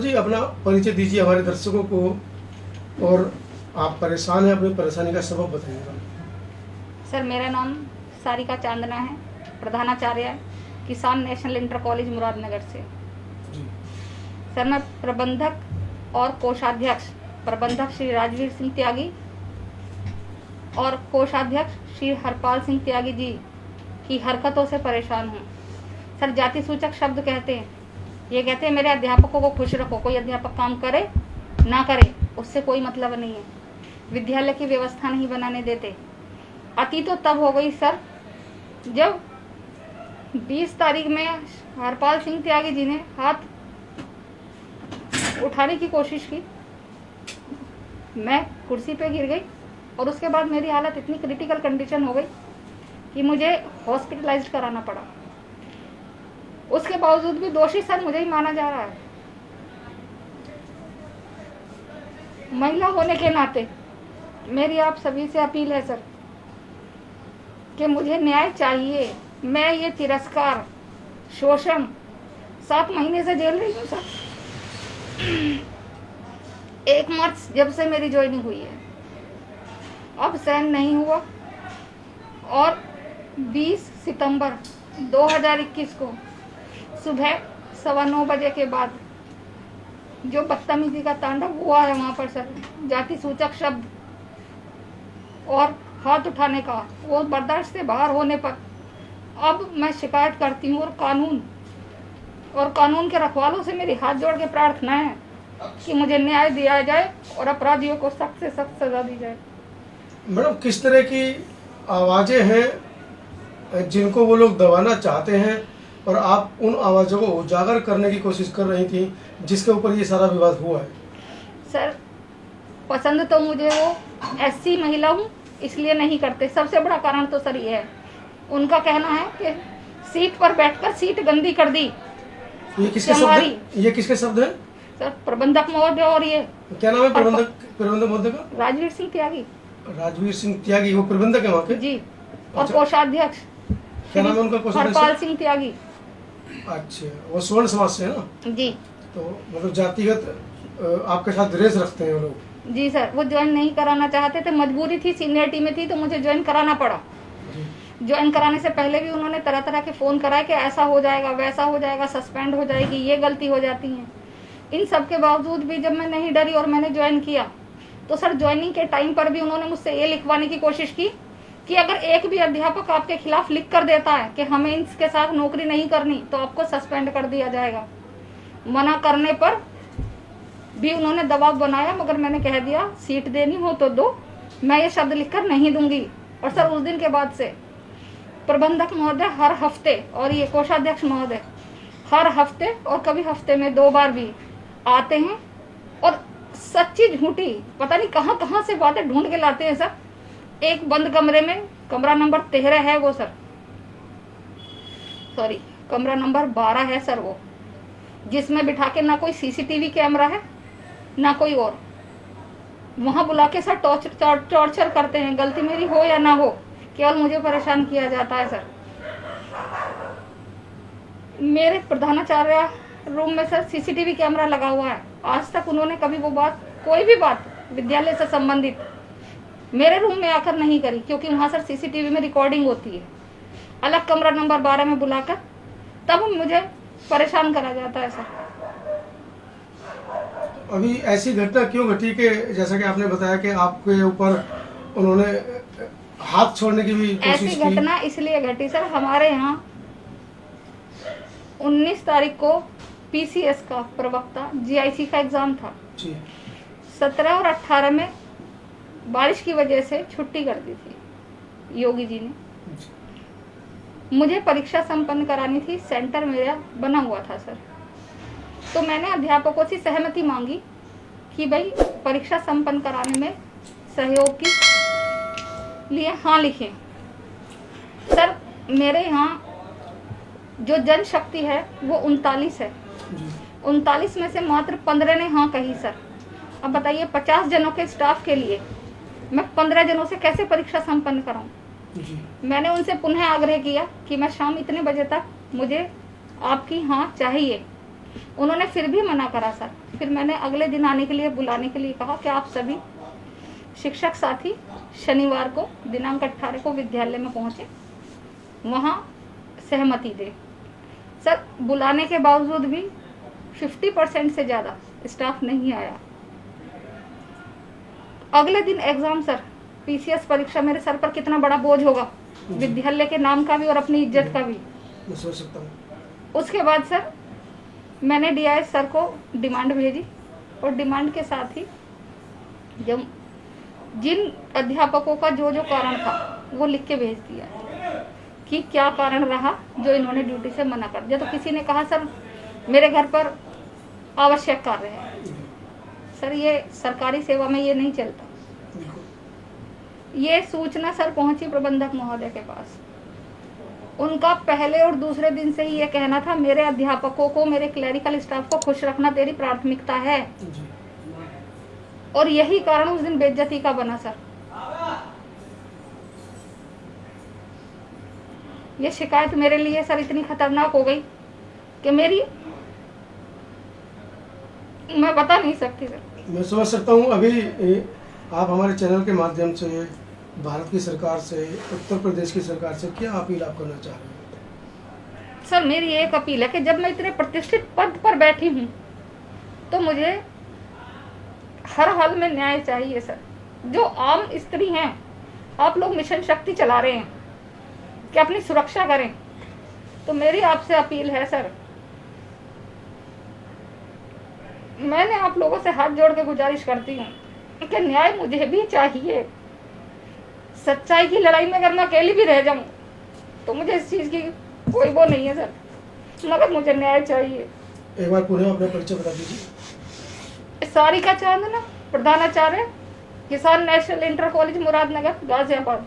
जी अपना परिचय दीजिए हमारे दर्शकों को, और आप परेशान हैं, अपनी परेशानी का सबब बताइएगा। सर मेरा नाम सारिका चांदना है, प्रधानाचार्य किसान नेशनल इंटर कॉलेज मुरादनगर से। जी। सर मैं प्रबंधक और कोषाध्यक्ष प्रबंधक श्री राजवीर सिंह त्यागी और कोषाध्यक्ष श्री हरपाल सिंह त्यागी जी की हरकतों से परेशान हूँ। सर जाति सूचक शब्द कहते हैं, ये कहते हैं मेरे अध्यापकों को खुश रखो, कोई अध्यापक काम करे ना करे उससे कोई मतलब नहीं है, विद्यालय की व्यवस्था नहीं बनाने देते। अति तो तब हो गई सर जब 20 तारीख में हरपाल सिंह त्यागी जी ने हाथ उठाने की कोशिश की, मैं कुर्सी पे गिर गई और उसके बाद मेरी हालत इतनी क्रिटिकल कंडीशन हो गई कि मुझे हॉस्पिटलाइज्ड कराना पड़ा। उसके बावजूद भी दोषी सर मुझे ही माना जा रहा है। महिला होने के नाते मेरी आप सभी से अपील है सर कि मुझे न्याय चाहिए। मैं ये तिरस्कार, शोषण 7 महीने से झेल रही हूँ सर। 1 मार्च जब से मेरी ज्वाइनिंग हुई है, अब सहन नहीं हुआ और 20 सितंबर 2021 को सुबह 9:15 बजे के बाद जो बदतमीजी का तांडव हुआ है वहाँ पर सर, जाति सूचक शब्द और हाथ उठाने का, वो बर्दाश्त से बाहर होने पर अब मैं शिकायत करती हूँ और कानून के रखवालों से मेरी हाथ जोड़ के प्रार्थना है कि मुझे न्याय दिया जाए और अपराधियों को सख्त से सख्त सजा दी जाए। मैडम किस तरह की आवाज़ें हैं जिनको वो लोग दबाना चाहते हैं और आप उन आवाज़ों को उजागर करने की कोशिश कर रही थी जिसके ऊपर ये सारा विवाद हुआ है? सर पसंद तो मुझे वो SC महिला हूँ इसलिए नहीं करते। सबसे बड़ा कारण तो सर ये है, उनका कहना है कि सीट पर बैठकर सीट गंदी कर दी। ये किसके शब्द हैं? ये किसके शब्द हैं? सर प्रबंधक महोदय। और ये क्या नाम है प्रबंधक महोदय का? राजवीर सिंह त्यागी। राजवीर सिंह त्यागी वो प्रबंधक है वहाँ के? जी। और कोषाध्यक्ष क्या नाम है उनका? कोषाध्यक्ष हरपाल सिंह त्यागी। अच्छा, वो स्वर्ण समाज से है ना? जी। तो मतलब जातिगत आपके साथ रेस रखते हैं वो लोग? जी सर, वो ज्वाइन नहीं कराना चाहते थे, मजबूरी थी, सीनियरिटी में थी तो मुझे ज्वाइन कराना पड़ा। ज्वाइन कराने से पहले भी उन्होंने तरह तरह के फोन कराए कि ऐसा हो जाएगा, वैसा हो जाएगा, सस्पेंड हो जाएगी, ये गलती हो जाती है। इन सब के बावजूद भी जब मैं नहीं डरी और मैंने ज्वाइन किया तो सर ज्वाइनिंग के टाइम पर भी उन्होंने मुझसे ये लिखवाने की कोशिश की कि अगर एक भी अध्यापक आपके खिलाफ लिख कर देता है कि हमें इसके साथ नौकरी नहीं करनी तो आपको सस्पेंड कर दिया जाएगा। मना करने पर भी उन्होंने दबाव बनाया, मगर मैंने कह दिया सीट देनी हो तो दो, मैं ये शब्द लिखकर नहीं दूंगी। और सर उस दिन के बाद से प्रबंधक महोदय हर हफ्ते और ये कोषाध्यक्ष महोदय हर हफ्ते और कभी हफ्ते में 2 बार भी आते हैं और सच्ची झूठी पता नहीं कहाँ कहाँ से बातें ढूंढ के लाते हैं सर। एक बंद कमरे में, कमरा नंबर 13 है वो सर, सॉरी कमरा नंबर 12 है सर वो, जिसमें बिठा के ना कोई CCTV कैमरा है ना कोई और, वहां बुला के सर टॉर्चर करते हैं। गलती मेरी हो या ना हो, केवल मुझे परेशान किया जाता है सर। मेरे प्रधानाचार्य रूम में सर CCTV कैमरा लगा हुआ है, आज तक उन्होंने कभी वो बात, कोई भी बात विद्यालय से संबंधित मेरे रूम में आकर नहीं करी, क्योंकि वहां सर CCTV में रिकॉर्डिंग होती है। अलग कमरा नंबर 12 में बुलाकर तब मुझे परेशान करा जाता है सर। अभी ऐसी घटना क्यों घटी कि जैसा कि आपने बताया कि आपके ऊपर उन्होंने हाथ छोड़ने की भी कोशिश की? ऐसी घटना इसलिए घटी सर, हमारे यहाँ 19 तारीख को PCS का प्रवक्ता GIC का एग्जाम था जी। 17 और 18 में बारिश की वजह से छुट्टी कर दी थी योगी जी ने। मुझे परीक्षा संपन्न करानी थी, सेंटर मेरा बना हुआ था सर। तो मैंने अध्यापकों से सहमति मांगी कि भाई परीक्षा संपन्न कराने में सहयोग के लिए हाँ लिखें। सर मेरे यहाँ जो जनशक्ति है वो 39 है, 39 में से मात्र 15 ने हाँ कही सर। अब बताइए 50 जनों के स्टाफ के लिए मैं 15 जनों से कैसे परीक्षा संपन्न कराऊं? मैंने उनसे पुनः आग्रह किया कि मैं शाम इतने बजे तक मुझे आपकी हाँ चाहिए। उन्होंने फिर भी मना करा सर। फिर मैंने अगले दिन आने के लिए बुलाने के लिए कहा कि आप सभी शिक्षक साथी शनिवार को दिनांक 18 को विद्यालय में पहुंचे, वहां सहमति दे। सर बुलाने के बावजूद भी 50% से ज़्यादा स्टाफ नहीं आया। अगले दिन एग्जाम सर, पीसीएस परीक्षा, मेरे सर पर कितना बड़ा बोझ होगा, विद्यालय के नाम का भी और अपनी इज्जत का भी। मैं समझ सकता हूँ। उसके बाद सर मैंने डीआईएस सर को डिमांड भेजी और डिमांड के साथ ही जब जिन अध्यापकों का जो जो कारण था वो लिख के भेज दिया कि क्या कारण रहा जो इन्होंने ड्यूटी से मना कर दिया। तो किसी ने कहा सर मेरे घर पर आवश्यक कार्य है। सर ये सरकारी सेवा में ये नहीं चलता। ये सूचना सर पहुंची प्रबंधक महोदय के पास। उनका पहले और दूसरे दिन से ही ये कहना था मेरे अध्यापकों को, मेरे क्लरिकल स्टाफ को खुश रखना तेरी प्राथमिकता है। और यही कारण उस दिन बेइज्जती का बना सर। ये शिकायत मेरे लिए सर इतनी खतरनाक हो गई कि मैं बता नहीं सकती सर। मैं समझ सकता हूँ। अभी आप हमारे चैनल के माध्यम से भारत की सरकार से, उत्तर प्रदेश की सरकार से क्या अपील आप करना चाह रहे हैं? सर मेरी एक अपील है कि जब मैं इतने प्रतिष्ठित पद पर बैठी हूँ तो मुझे हर हाल में न्याय चाहिए सर। जो आम स्त्री हैं, आप लोग मिशन शक्ति चला रहे हैं कि अपनी सुरक्षा करें, तो मेरी आपसे अपील है सर, मैंने आप लोगों से हाथ जोड़ के गुजारिश करती हूँ कि न्याय मुझे भी चाहिए। सच्चाई की लड़ाई में अगर मैं अकेली भी रह जाऊं तो मुझे इस चीज की कोई वो नहीं है सर, मगर मुझे न्याय चाहिए। एक बार पुनः अपना परिचय बता दीजिए। सारिका चांदना, प्रधानाचार्य, किसान national inter college Muradnagar, Ghaziabad.